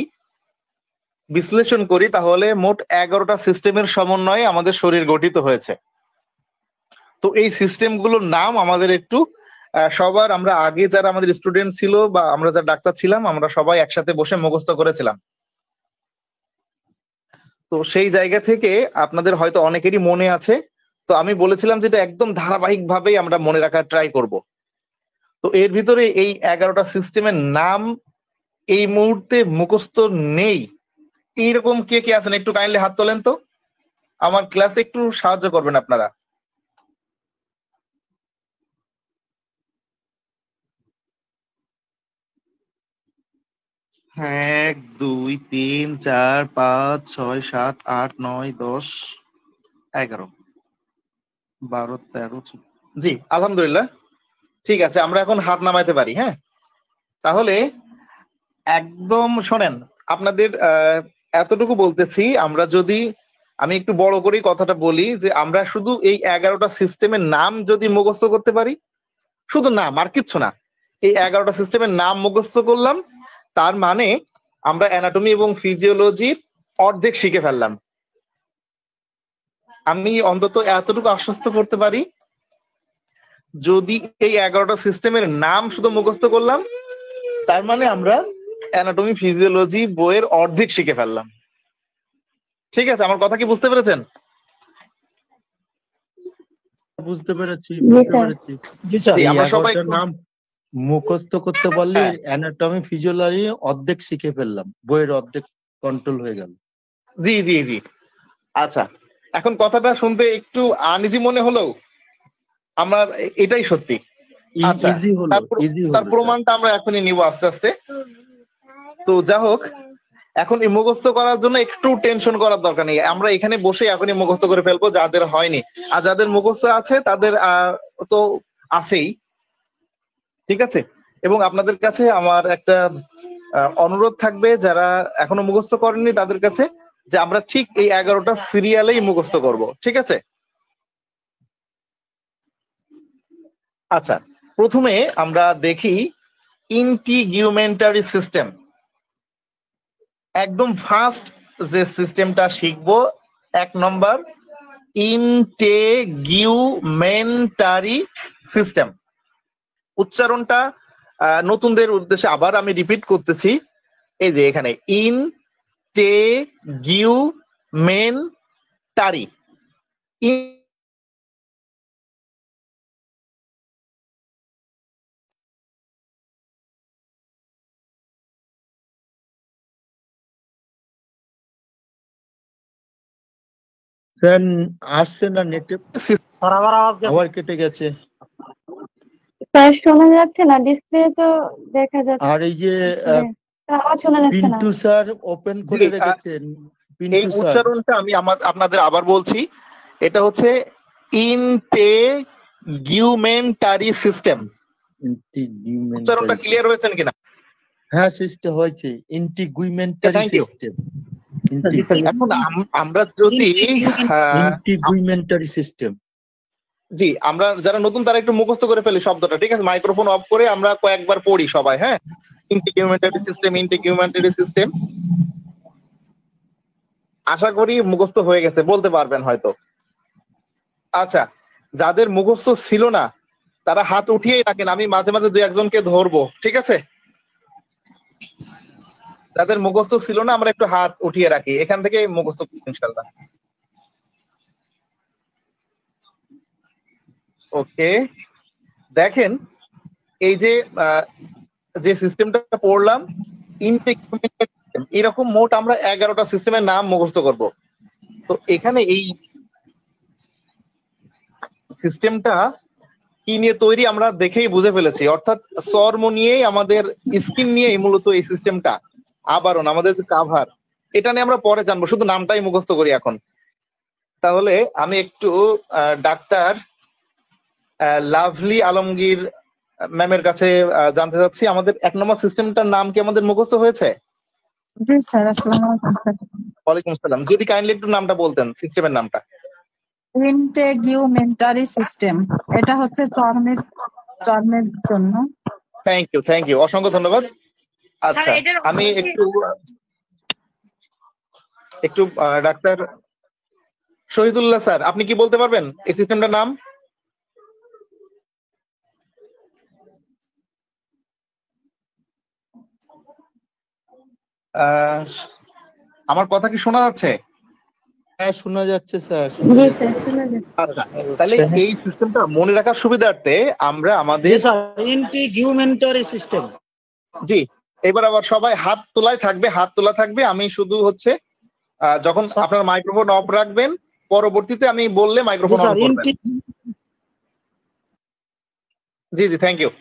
বিশ্লেষণ করি, তাহলে মোট 11টা সিস্টেমের সমন্বয়ে আমাদের শরীর গঠিত হয়েছে। তো এই সিস্টেমগুলোর নাম আমাদের একটু সবার, আমরা আগে যারা আমাদের স্টুডেন্ট ছিল বা আমরা যারা ডাক্তার ছিলাম, আমরা সবাই একসাথে বসে মুখস্থ করেছিলাম। তো সেই জায়গা থেকে আপনাদের হয়তো অনেকেরই মনে আছে। তো আমি বলেছিলাম যে এটা একদম ধারাবাহিক ভাবেই আমরা মনে রাখার ট্রাই করব। তো এর ভিতরে এই 11টা সিস্টেমের নাম এই মুহূর্তে মুখস্থ নেই এইরকম কে কে আছেন? একটু কাইন্ডলি হাত তোলেন তো, আমার ক্লাসে একটু সাহায্য করবেন আপনারা। হ্যাঁ, 1 2 3 4 5 6 7 8 9 10 11 12 13। জি আলহামদুলিল্লাহ, ঠিক আছে, আমরা এখন হাত নামাইতে পারি। হ্যাঁ, তাহলে একদম শোনেন, আপনাদের এতটুকু বলতেছি, আমরা যদি, আমি একটু বড় করেই কথাটা বলি, যে আমরা শুধু এই 11টা সিস্টেমের নাম যদি মুখস্থ করতে পারি, শুধু নাম আর কিচ্ছু না, এই 11টা সিস্টেমের নাম মুখস্থ করলাম, তার মানে আমরা অ্যানাটমি এবং ফিজিওলজির অর্ধেক শিখে ফেললাম। আমি অন্তত এতটুকু আশ্বস্ত করতে পারি, যদি এই 11টা সিস্টেমের নাম শুধু মুখস্থ করলাম, তার মানে আমরা অ্যানাটমি ফিজিওলজি বইয়ের অর্ধেক শিখে ফেললাম। ঠিক আছে, আমার কথা কি বুঝতে পেরেছেন? বুঝতে পেরেছি, জি বুঝতে স্যার। পেরেছি। জি স্যার। এই আমরা সবাই 11টার নাম মুখস্থ করতে পারলে হ্যাঁ। অ্যানাটমি ফিজিওলজি অর্ধেক শিখে ফেললাম, বইয়ের অর্ধেক কন্ট্রোল হয়ে গেল। জি জি জি, আচ্ছা, এখন কথাটা শুনতে একটু আনইজি মনে হলেও আমার এটাই সত্যি। আচ্ছা, ইজি হলো, ইজি তার হলো। প্রমাণটা আমরা এখনই নিব আস্তে আস্তে। তো যা হোক, এখন এই মুখস্থ করার জন্য একটু টেনশন করার দরকার নেই, আমরা এখানে বসে এখনই মুখস্থ করে ফেলবো যাদের হয়নি। আর যাদের মুখস্থ আছে তাদের তো আছেই, ঠিক আছে। এবং আপনাদের কাছে আমার একটা অনুরোধ থাকবে, যারা এখনো মুখস্থ করেননি তাদের কাছে, যে আমরা ঠিক এই 11টা সিরিয়ালেই মুখস্থ করব, ঠিক আছে। আচ্ছা, প্রথমে আমরা দেখি ইন্টিগুমেন্টারি সিস্টেম। একদম ফার্স্ট যে সিস্টেমটা শিখবো, 1 নম্বর ইন্টেগুমেন্টারি সিস্টেম। উচ্চারণটা নতুনদের উদ্দেশ্যে আবার আমি রিপিট করতেছি, এই যে এখানে ইন্টেগুমেন্টারি। স্যার আসছে না নেটে, স্যার আবার আওয়াজ গেছে। আবার কেটে গেছে। স্যার শোনা যাচ্ছে না, ডিসপ্লে তো দেখা যাচ্ছে, আর এই যে আওয়াজ শোনা যাচ্ছে না। পিন্টু স্যার ওপেন করে জি, রেখেছেন। এই পিন্টু স্যার, উচ্চারণটা আমি আপনাদের আবার বলছি, এটা হচ্ছে ইন্টেগুমেন্টারি সিস্টেম। উচ্চারণটা ক্লিয়ার হয়েছেন কিনা? হ্যাঁ সিস্টেম হয়েছে, ইন্টিগুমেন্টারি Thank you. সিস্টেম। এখন আমরা যদি ইন্টিগুমেন্টারি সিস্টেম। জি, আমরা যারা নতুন তারা একটু মুখস্থ করে ফেলি শব্দটা, ঠিক আছে। মাইক্রোফোন অফ করে আমরা কয়েকবার পড়ি সবাই। হ্যাঁ, ইন্টিগুমেন্টারি সিস্টেম, ইন্টিগুমেন্টারি সিস্টেম। আশা করি মুখস্থ হয়ে গেছে, বলতে পারবেন হয়তো। আচ্ছা, যাদের মুখস্থ ছিল না তারা হাত উঠিয়েই রাখেন, আমি মাঝে মাঝে 2-1 জনকে ধরবো, ঠিক আছে। যাদের মুখস্থ ছিল না আমরা একটু হাত উঠিয়ে রাখি, এখান থেকে মুখস্থ করবো ইনশাল্লাহ। ওকে, দেখেন এই যে যে সিস্টেমটা পড়লাম ইন্টিগ্রেটেড সিস্টেম, এরকম মোট আমরা 11টা সিস্টেমের নাম মুখস্থ করব। তো এখানে এই সিস্টেমটা কি নিয়ে তৈরি আমরা দেখেই বুঝে ফেলেছি, অর্থাৎ চর্ম নিয়েই আমাদের, স্কিন নিয়েই মূলত এই সিস্টেমটা, আবরণ আমাদের যে কাভার, এটা নিয়ে আমরা পরে জানবো, শুধু নামটাই মুখস্থ করি এখন। তাহলে আমি একটু ডাক্তার লাভলি আলমগীর ম্যামের কাছে জানতে চাচ্ছি, আমাদের 1 নম্বর সিস্টেমটার নাম কি আমাদের মুখস্থ হয়েছে? জি স্যার, আসসালামু আলাইকুম স্যার। ওয়ালাইকুম আসসালাম, যদি কাইন্ডলি একটু নামটা বলতেন সিস্টেমের নামটা। ইন্টেগুমেন্টারি সিস্টেম, এটা হচ্ছে চর্মের জন্য। থ্যাংক ইউ, অসংখ্য ধন্যবাদ। আচ্ছা, আমি একটু ডাক্তার শহীদুল্লাহ স্যার, আপনি কি বলতে পারবেন এই সিস্টেমটার নাম? আমার কথা কি শোনা যাচ্ছে? হ্যাঁ শোনা যাচ্ছে স্যার। আচ্ছা, তাহলে এই সিস্টেমটা মনে রাখার সুবিধার্থে আমরা আমাদের ইন্টিগুমেন্টারি সিস্টেম। জি, এবার আবার সবাই হাত তোলা থাকবে। আমি শুধু হচ্ছে যখন আপনার মাইক্রোফোন অফ রাখবেন, পরবর্তীতে আমি বললে মাইক্রোফোন অন করবেন। জি, থ্যাংক ইউ।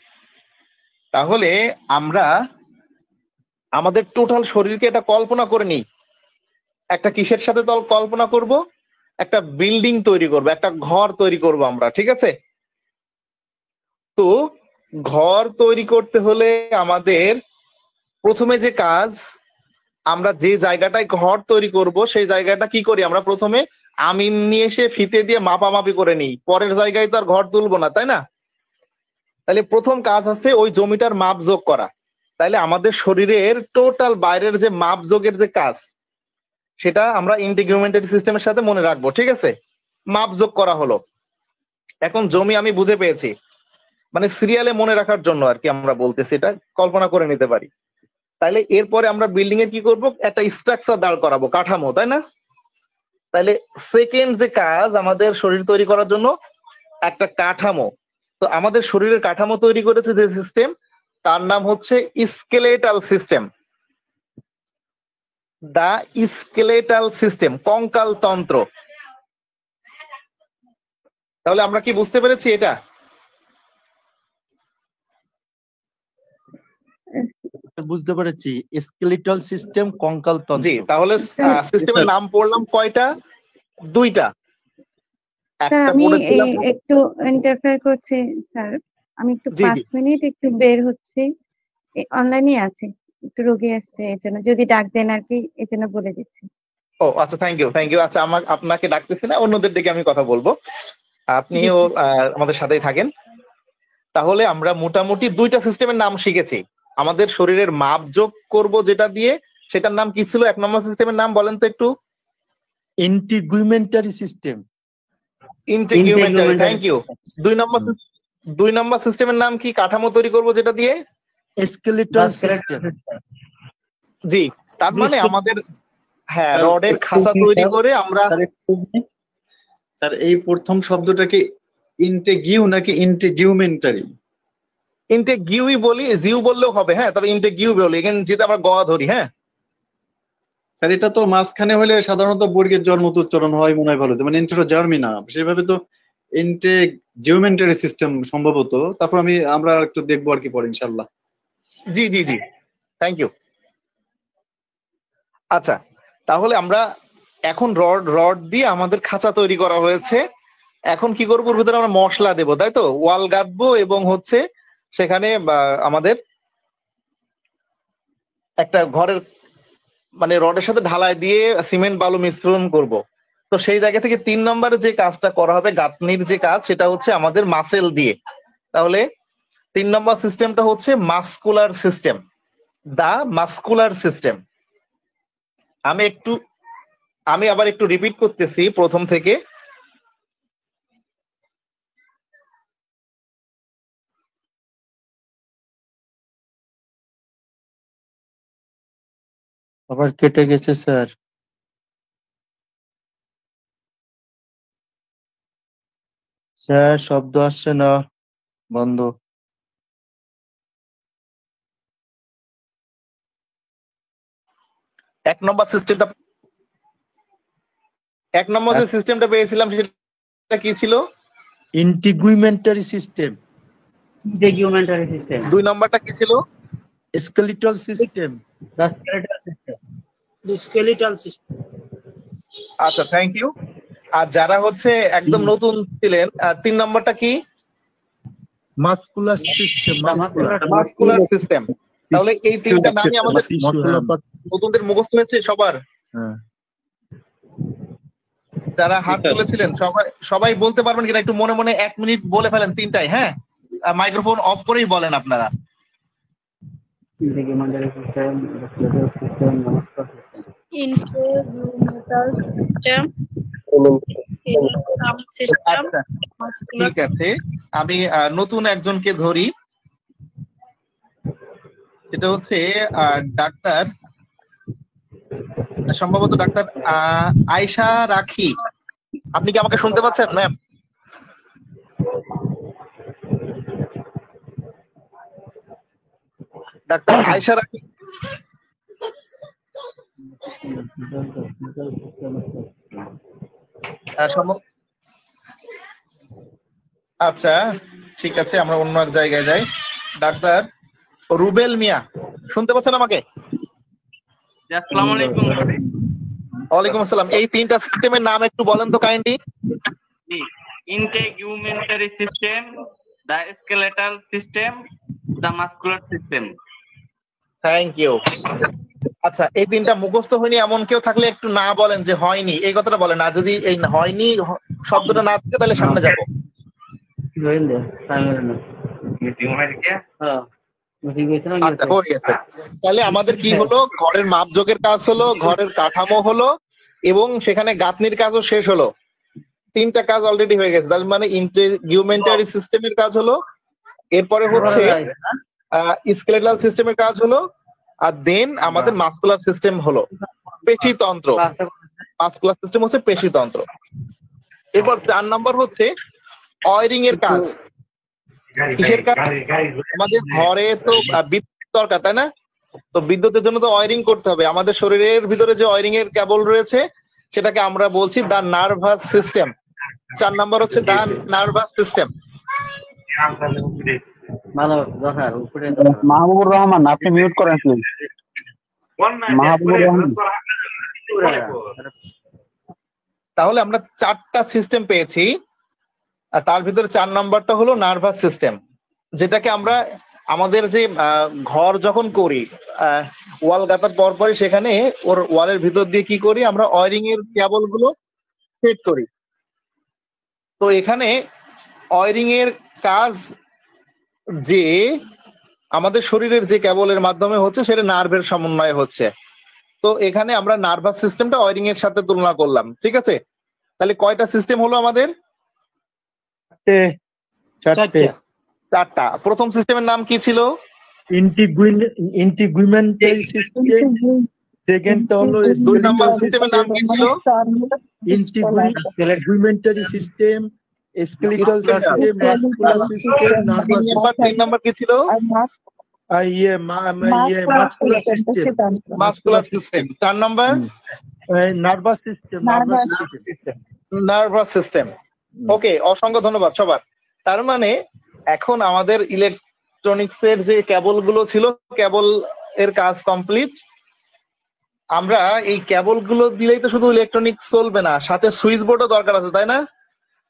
তাহলে আমরা আমাদের টোটাল শরীরকে এটা কল্পনা করে নিই, একটা কিসের সাথে কল্পনা করব? একটা বিল্ডিং তৈরি করব, একটা ঘর তৈরি করব আমরা, ঠিক আছে? তো ঘর তৈরি করতে হলে আমাদের প্রথমে যে কাজ, আমরা যে জায়গাটায় ঘর তৈরি করব সেই জায়গাটা কি করি আমরা? প্রথমে আমিন নিয়ে এসে ফিতে দিয়ে মাপামাপি করে নিই, পরের জায়গায় তো আর ঘর তুলবো না, তাই না? তাহলে প্রথম কাজ হচ্ছে ওই জমিটার মাপ যোগ করা। তাইলে আমাদের শরীরের টোটাল বাইরের যে মাপ যোগের যে কাজ, সেটা আমরা ইন্টিগ্রুমেন্টারি সিস্টেমের সাথে মনে রাখবো, ঠিক আছে? মাপ যোগ করা হলো। এখন জমি আমি বুঝে পেয়েছি, মানে সিরিয়ালে মনে রাখার জন্য আর কি আমরা বলতেছি, এটা কল্পনা করে নিতে পারি। তাইলে এরপরে আমরা বিল্ডিং এর কি করব? একটা স্ট্রাকচার দাঁড় করাবো, কাঠামো, তাই না? তাইলে সেকেন্ড যে কাজ আমাদের শরীর তৈরি করার জন্য, একটা কাঠামো। তো আমাদের শরীরের কাঠামো তৈরি করেছে যে সিস্টেম, তার নাম হচ্ছে স্কেলেটাল সিস্টেম। দা স্কেলেটাল সিস্টেম, কঙ্কাল তন্ত্র। তাহলে আমরা কি বুঝতে পেরেছি এটা? বুঝতে পেরেছি, স্কেলিটাল সিস্টেম, কঙ্কাল তন্ত্র। জি, তাহলে সিস্টেমের নাম পড়লাম কয়টা? 2টা। স্যার আমি একটু ইন্টারফেয়ার করছি স্যার, আমি একটু 5 মিনিট একটু বের হচ্ছি, অনলাইনে আছি, একটু রোগী আসছে এর জন্য, যদি ডাক দেন আর কি, এর জন্য বলে দিচ্ছি। ও আচ্ছা, থ্যাংক ইউ। আচ্ছা, আপনাকে ডাকতেছি না, অন্যদের দিকে আমি কথা বলবো, আপনিও আমাদের সাথেই থাকেন। তাহলে আমরা মোটামুটি 2টা সিস্টেমের নাম শিখেছি। আমাদের শরীরের মাপ যোগ করব যেটা দিয়ে, সেটার নাম কি ছিল? 1 নম্বর সিস্টেমের নাম বলেন তো একটু। Integumentary system. Integumentary, thank you. 2 নম্বর সিস্টেমের নাম কি? কাঠামো তৈরি করব যেটা দিয়ে? Skeletal system. জি, তার মানে আমাদের রডের খাঁচা তৈরি করে আমরা। স্যার এই প্রথম শব্দটাকে ইন্টেগিউ নাকি ইন্টিজিউমেন্টারি? ইন্টেগিউই বলি, জিউ বললেও হবে, হ্যাঁ, তবে ইন্টেগিউ বলি, এখানে যেটা আমরা গ ধরি। হ্যাঁ স্যার, এটা তো মাঝখানে হলে সাধারণত বর্গের জন্মত উচ্চারণ হয় মনে হয় ভালো, মানে ইন্টারো জার্মি না, সেভাবে তো ইন্টেজিউমেন্টারি সিস্টেম সম্ভবত। তারপর আমরা একটু দেখবো আর কি পরে ইনশাল্লাহ। জি, থ্যাংক ইউ। আচ্ছা, তাহলে আমরা এখন রড দিয়ে আমাদের খাঁচা তৈরি করা হয়েছে। এখন কি করবো? ভিতরে আমরা মশলা দেবো, তাই তো? ওয়াল গাঁথবো এবং হচ্ছে সেখানে আমাদের একটা ঘরের মানে রডের সাথে ঢালাই দিয়ে সিমেন্ট বালু মিশ্রণ করব। তো সেই জায়গা থেকে 3 নম্বরে যে কাজটা করা হবে, গাঁথনির যে কাজ, সেটা হচ্ছে আমাদের মাসেল দিয়ে। তাহলে 3 নম্বর সিস্টেমটা হচ্ছে মাস্কুলার সিস্টেম, দা মাস্কুলার সিস্টেম। আমি আবার একটু রিপিট করতেছি প্রথম থেকে। আবার কেটে গেছে স্যার। স্যার শব্দ আসছে না, বন্ধ। এক নম্বর যে সিস্টেমটা পেয়েছিলাম সেটা কি ছিল? Integumentary system. Integumentary system. 2 নম্বরটা কি ছিল? Skeletal system. Skeletal system. আচ্ছা, থ্যাংক ইউ। আর যারা হচ্ছে একদম নতুন ছিলেন, 3 নম্বরটা কি? Muscular system. Muscular system. তাহলে এই তিনটা নামই আমাদের নতুনদের মুখস্থ হয়েছে সবার? হ্যাঁ। যারা হাত তুলেছিলেন সবাই বলতে পারবেন কিনা একটু মনে মনে 1 মিনিট বলে ফেলেন তিনটাই। হ্যাঁ, মাইক্রোফোন অফ করেই বলেন আপনারা। Integumentary system, skeletal system, muscular system. Integumental system, system. ঠিক আছে, আমি নতুন একজনকে ধরি। এটা হচ্ছে ডাক্তার, সম্ভবত ডাক্তার আয়েশা রাখি। আপনি কি আমাকে শুনতে পাচ্ছেন ম্যাম? ডাক্তার আয়েশা রাখি। আচ্ছা ঠিক আছে, আমরা অন্য এক জায়গায় যাই। ডাক্তার রুবেল মিয়া, শুনতে পাচ্ছেন আমাকে? আসসালামু আলাইকুম। ওয়ালাইকুম আসসালাম। এই তিনটা সিস্টেমের নাম একটু বলেন তো kindly. Integumentary system, the skeletal system, the muscular system. Thank you. আচ্ছা, এই তিনটা মুখস্থ হয়নি এমন কেউ থাকলে একটু না বলেন যে হয়নি, এই কথাটা বলেন। না, যদি এই হয়নি শব্দটা না থাকে তাহলে সামনে যাবো। আচ্ছা, হয়ে গেছে। তাহলে আমাদের কি হলো? ঘরের মাপজোকের কাজ হলো, ঘরের কাঠামো হলো, এবং সেখানে গাঁথনির কাজও শেষ হলো। 3টা কাজ অলরেডি হয়ে গেছে। তার মানে ইন্টিগুমেন্টারি সিস্টেমের কাজ হলো, এরপরে হচ্ছে স্কেলেটাল সিস্টেমের কাজ হলো, আর দেন আমাদের মাসকুলার সিস্টেম হলো পেশিতন্ত্র। মাসকুলার সিস্টেম হচ্ছে পেশিতন্ত্র। এরপর 4 নম্বর হচ্ছে অয়ারিং এর কাজ। কিসের কাজ? আমাদের ঘরে তো বিদ্যুৎ দরকার, তাই না? তো বিদ্যুতের জন্য তো অয়ারিং করতে হবে। আমাদের শরীরের ভিতরে যে অয়ারিং এর কেবল রয়েছে সেটাকে আমরা বলছি দা নার্ভাস সিস্টেম। 4 নম্বর হচ্ছে দা নার্ভাস সিস্টেম। মাহবুবুর রহমান, আপনি মিউট করেন প্লিজ। মাহবুবুর রহমান। তাহলে আমরা 4টা সিস্টেম পেয়েছি, আর তার ভিতরে 4 নম্বরটা হলো নার্ভাস সিস্টেম, যেটাকে আমরা আমাদের যে ঘর যখন করি, ওয়াল গাঁথার পরপরই সেখানে ওর ওয়ালের ভিতর দিয়ে কি করি আমরা? অয়ারিং এর কেবল গুলো সেট করি। তো এখানে অয়ারিং এর কাজ যে আমাদের শরীরের যে কেবলের মাধ্যমে হচ্ছে সেটা নার্ভের সমন্বয়ে হচ্ছে। তো এখানে আমরা নার্ভাস সিস্টেমটা অয়ারিং এর সাথে তুলনা করলাম। ঠিক আছে, তাহলে কয়টা সিস্টেম হলো আমাদের? 4টা। প্রথম সিস্টেমের নাম কি ছিল? Integumentary system. সেকেন্ডটা হলো 2 নম্বর সিস্টেমের নাম কি ছিল? Integumentary system, skeletal system, muscular system, nervous. 3 নম্বর কি ছিল? Muscular system. 4 নম্বর nervous system. Nervous system. Okay, অসংখ্য ধন্যবাদ সবার। তার মানে এখন আমাদের ইলেকট্রনিক্স এর যে কেবল গুলো ছিল, কেবল এর কাজ কমপ্লিট। আমরা এই কেবল গুলো দিলেই তো শুধু ইলেকট্রনিক্স চলবে না, সাথে সুইচ বোর্ডও দরকার আছে, তাই না?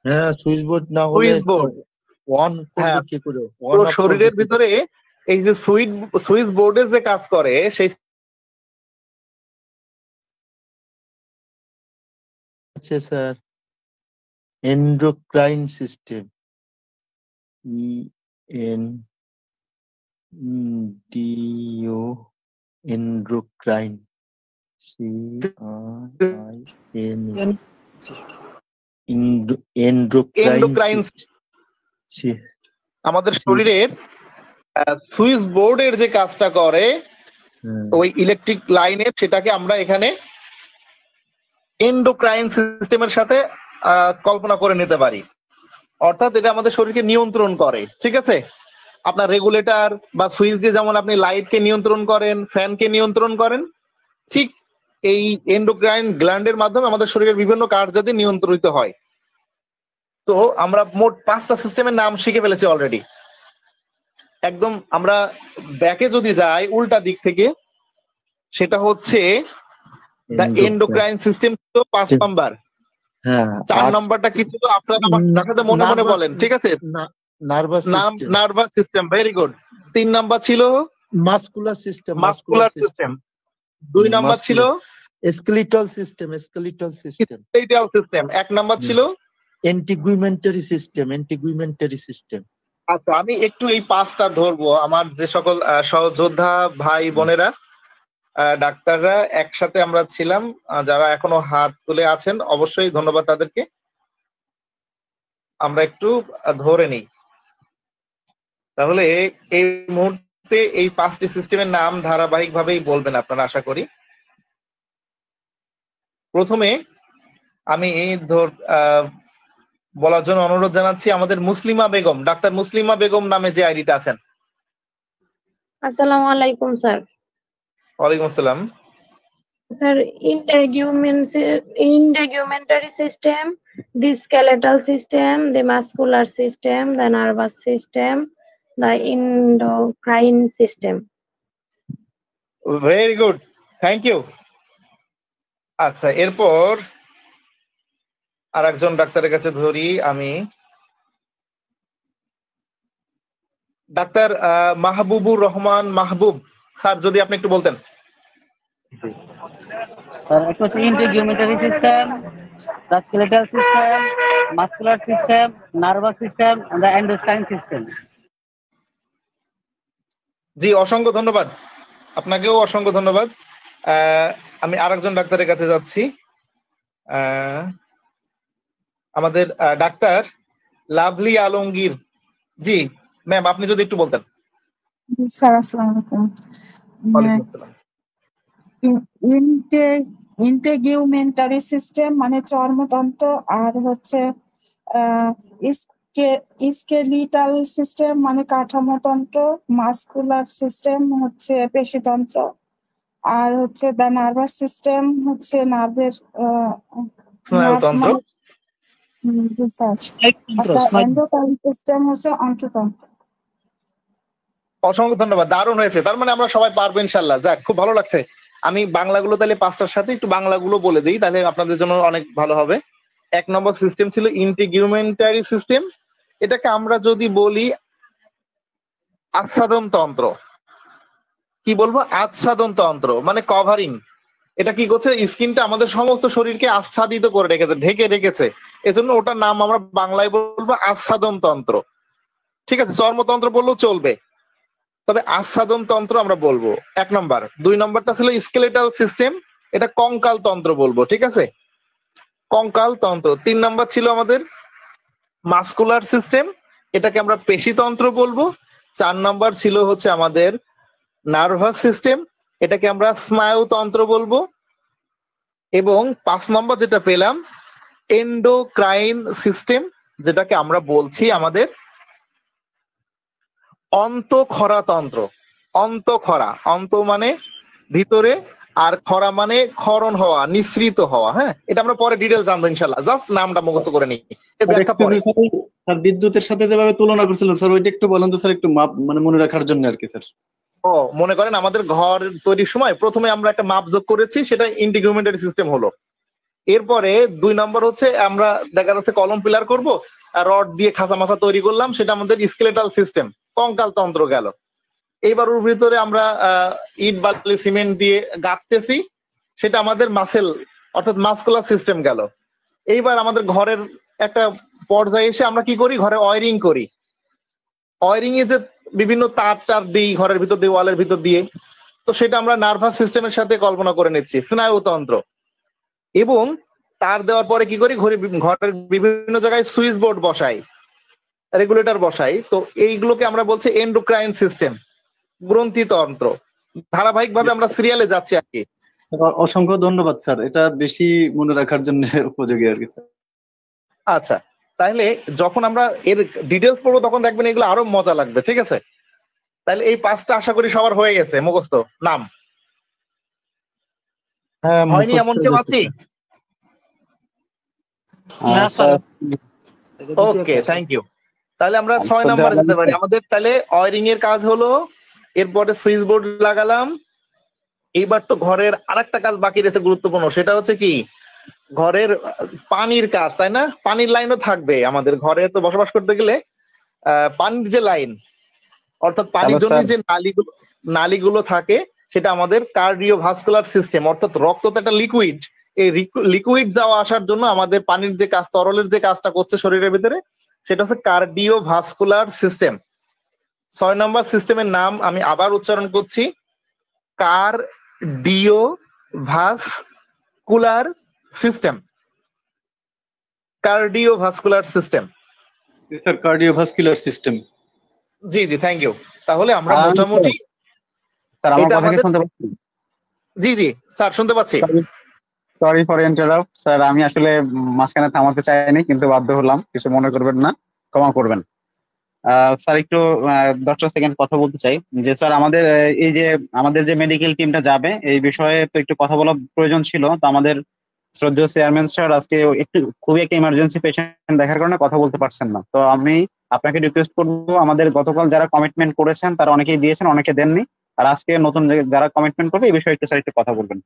হ্যাঁ, সুইচ বোর্ড না হলে সুইচ বোর্ড অন করবে কি করে? পুরো শরীরের ভিতরে এই যে সুইচ বোর্ডে যে কাজ করে সেই আছে sir endocrine system. ENDO endocrine. Endocrine আমাদের শরীরের সুইচ বোর্ডের যে কাজটা করে ওই ইলেকট্রিক লাইনে সেটাকে আমরা এখানে এন্ডোক্রাইন সিস্টেমের সাথে কল্পনা করে নিতে পারি। অর্থাৎ এটা আমাদের শরীরকে নিয়ন্ত্রণ করে। ঠিক আছে, আপনার রেগুলেটর বা সুইচ দিয়ে যেমন আপনি লাইটকে নিয়ন্ত্রণ করেন, ফ্যানকে নিয়ন্ত্রণ করেন, ঠিক এই এন্ডোক্রাইন গ্ল্যান্ডের মাধ্যমে আমাদের শরীরের বিভিন্ন কার্যাদি নিয়ন্ত্রিত হয়। তো আমরা মোট 5টা সিস্টেমের নাম শিখে ফেলেছি অলরেডি। একদম আমরা ব্যাকে যদি যাই উল্টা দিক থেকে, সেটা হচ্ছে দ্য এন্ডোক্রাইন সিস্টেম ছিল 5 নাম্বার। হ্যাঁ, 4 নাম্বারটা কি ছিল আপনারা আমার সাথে মনে মনে বলেন। ঠিক আছে, nervous system, very good. 3 number ছিল মাসকুলার সিস্টেম, 2 নাম্বার ছিল স্কেলিটাল সিস্টেম, 1 নাম্বার ছিল এন্টিগুইমেন্টারি সিস্টেম। আচ্ছা, আমি একটু এই 5টা ধরবো। আমার যে সকল সহযোদ্ধা ভাই বোনেরা, ডাক্তাররা একসাথে আমরা ছিলাম, যারা এখনো হাত তুলে আছেন অবশ্যই ধন্যবাদ তাদেরকে। আমরা একটু ধরে নিই। তাহলে এই মুহূর্তে এই 5টি সিস্টেমের নাম ধারাবাহিক ভাবেই বলবেন আপনারা, আশা করি। প্রথমে আমি বলার জন্য অনুরোধ জানাচ্ছি আমাদের মুসলিমা বেগম, ডাক্তার মুসলিমা বেগম নামে যে আইডিটা আছেন। আসসালামু আলাইকুম স্যার। ওয়ালাইকুম আসসালাম sir. integumentary system, the skeletal system, the muscular system, the nervous system, the endocrine system. Very good, thank you. আচ্ছা, এরপর আর একজন ডাক্তারের কাছে ধরি আমি, ডাক্তার মাহবুবুর রহমান মাহবুব স্যার, যদি আপনি একটু বলতেন। স্যার, একটা হচ্ছে integumentary system, the skeletal system, muscular system, nervous system, the endocrine system. জি, অসংখ্য ধন্যবাদ আপনাকেও, অসংখ্য ধন্যবাদ। আমি আরেকজন ডাক্তারের কাছে যাচ্ছি, আমাদের ডাক্তার লাভলি আলমগীর। জি ম্যাম, আপনি যদি একটু বলতেন। জি স্যার, আসসালামু আলাইকুম। ইন্টিগুমেন্টারি সিস্টেম মানে চর্মতন্ত্র, আর হচ্ছে স্কেলিটাল সিস্টেম মানে কাঠামোতন্ত্র, মাসকুলার সিস্টেম হচ্ছে পেশিতন্ত্র, আর হচ্ছে দ্য নার্ভাস সিস্টেম হচ্ছে নার্ভের স্নায়ুতন্ত্র। এন্ডোক্রাইন সিস্টেম হচ্ছে অন্ত্রতন্ত্র। অসংখ্য ধন্যবাদ, দারুণ হয়েছে। তার মানে আমরা সবাই পারবো ইনশাল্লাহ। যাক, খুব ভালো লাগছে। আমি বাংলাগুলো তাহলে 5টার সাথে একটু বাংলাগুলো বলে দিই, তাহলে আপনাদের জন্য অনেক ভালো হবে। 1 নম্বর সিস্টেম ছিল ইন্টিগুমেন্টারি সিস্টেম। এটাকে আমরা যদি বলি আচ্ছাদন তন্ত্র, কি বলবো, আচ্ছাদন তন্ত্র মানে কভারিং। এটা কি করছে, স্কিনটা আমাদের সমস্ত শরীরকে আচ্ছাদিত করে রেখেছে, ঢেকে রেখেছে। এজন্য ওটার নাম আমরা বাংলায় বলবো আচ্ছাদন তন্ত্র। ঠিক আছে, চর্মতন্ত্র বললেও চলবে, তবে আচ্ছাদন তন্ত্র আমরা বলবো 1 নম্বর। 2 নম্বরটা ছিল স্কেলেটাল সিস্টেম, এটা কঙ্কাল তন্ত্র বলবো। ঠিক আছে, কঙ্কাল তন্ত্র। 3 নম্বর ছিল আমাদের মাসকুলার সিস্টেম, এটাকে আমরা পেশিতন্ত্র বলবো। 4 নম্বর ছিল হচ্ছে আমাদের নার্ভাস সিস্টেম, এটাকে আমরা স্নায়ুতন্ত্র বলবো। এবং 5 নম্বর যেটা পেলাম এন্ডোক্রাইন সিস্টেম, যেটাকে আমরা বলছি আমাদের অন্তঃক্ষরা তন্ত্র। অন্তঃক্ষরা, অন্ত মানে ভিতরে, আর খরা মানে ক্ষরণ হওয়া, নিঃসৃত হওয়া। হ্যাঁ, এটা আমরা পরে ডিটেইলস জানবো ইনশাআল্লাহ, জাস্ট নামটা মুখস্থ করে নিই। স্যার, বিদ্যুতের সাথে যেভাবে তুলনা করছিলেন স্যার, ওইটা একটু বলেন তো স্যার, একটু মাপ মানে মনে রাখার জন্য আর কি স্যার। ও, মনে করেন আমাদের ঘর তৈরির সময় প্রথমে আমরা একটা মাপ যোগ করেছি, সেটা ইন্টিগুমেন্টারি সিস্টেম হলো। এরপরে 2 নম্বর হচ্ছে আমরা দেখা যাচ্ছে কলম পিলার করব, রড দিয়ে খাঁচা মাথা তৈরি করলাম, সেটা আমাদের স্কেলেটাল সিস্টেম, কঙ্কাল তন্ত্র গেল। এইবার ওর ভিতরে আমরা ইট বালি সিমেন্ট দিয়ে গাঁথতেছি, সেটা আমাদের মাসেল অর্থাৎ মাসকুলার সিস্টেম গেল। এইবার আমাদের ঘরের একটা পর্যায়ে এসে আমরা কি করি, ঘরে ওয়ারিং করি। ওয়ারিং এ যে বিভিন্ন তার টার দিই ঘরের ভিতর দিয়ে, ওয়ালের ভিতর দিয়ে, তো সেটা আমরা নার্ভাস সিস্টেমের সাথে কল্পনা করে নিচ্ছি, স্নায়ুতন্ত্র। এবং তার দেওয়ার পরে কি করি, ঘরের বিভিন্ন জায়গায় সুইচ বোর্ড বসাই, রেগুলেটর বসাই। তো এইগুলোকে আমরা বলছি এন্ডোক্রাইন সিস্টেম, গ্রন্থিতন্ত্র। ধারাবাহিকভাবে আমরা সিরিয়ালে যাচ্ছি আর কি। অসংখ্য ধন্যবাদ স্যার, এটা বেশি মনে রাখার জন্য উপযোগী আর কি। আচ্ছা, তাহলে যখন আমরা এর ডিটেলস পড়বো তখন দেখবেন এগুলো আরো মজা লাগবে, ঠিক আছে? তাহলে এই 5টা আশা করি সবার হয়ে গেছে মুখস্থ নাম। হ্যাঁ, হয়নি এমন কেউ আছি? ওকে, থ্যাংক ইউ। তাহলে আমরা 6 নম্বরে যেতে পারি। আমাদের তাহলে ওয়্যারিং এর কাজ হলো, এরপরে সুইচ বোর্ড লাগালাম। এইবার তো ঘরের আরেকটা কাজ বাকি রয়েছে গুরুত্বপূর্ণ, সেটা হচ্ছে কি ঘরের পানির কাজ, তাই না? পানির লাইনও থাকবে আমাদের ঘরে। তো বসবাস করতে গেলে পানির যে লাইন, অর্থাৎ পানির জন্য যে নালীগুলো থাকে, সেটা আমাদের কার্ডিওভাস্কুলার সিস্টেম, অর্থাৎ রক্ত তো একটা লিকুইড। এই লিকুইড যাওয়া আসার জন্য আমাদের পানির যে কাজ, তরলের যে কাজটা করছে শরীরের ভিতরে, সেটা হচ্ছে কার্ডিওভাস্কুলার সিস্টেম। 6 নম্বর সিস্টেমের নাম আমি আবার উচ্চারণ করছি, cardiovascular system. Cardiovascular system, sir cardiovascular system. জি জি, থ্যাংক ইউ। তাহলে আমরা মোটামুটি স্যার আমার কথা কি শুনতে পাচ্ছেন? জি জি স্যার, শুনতে পাচ্ছি। সরি ফর ইন্টারাপ্ট স্যার, আমি আসলে মাঝখানে থামাতে চাইনি, কিন্তু বাধ্য হলাম, কিছু মনে করবেন না, ক্ষমা করবেন। স্যার একটু 10টা সেকেন্ড কথা বলতে চাই যে স্যার আমাদের এই যে আমাদের যে মেডিকেল টিমটা যাবে এই বিষয়ে তো একটু কথা বলা প্রয়োজন ছিল। তো আমাদের শ্রদ্ধেয় চেয়ারম্যান স্যার আজকে একটু খুবই একটা ইমার্জেন্সি পেশেন্ট দেখার কারণে কথা বলতে পারছেন না। তো আমি আপনাকে রিকোয়েস্ট করবো, আমাদের গতকাল যারা কমিটমেন্ট করেছেন তারা অনেকেই দিয়েছেন, অনেকে দেননি, আর আজকে নতুন যারা কমিটমেন্ট করবে এই বিষয়ে একটু স্যার একটু কথা বলবেন।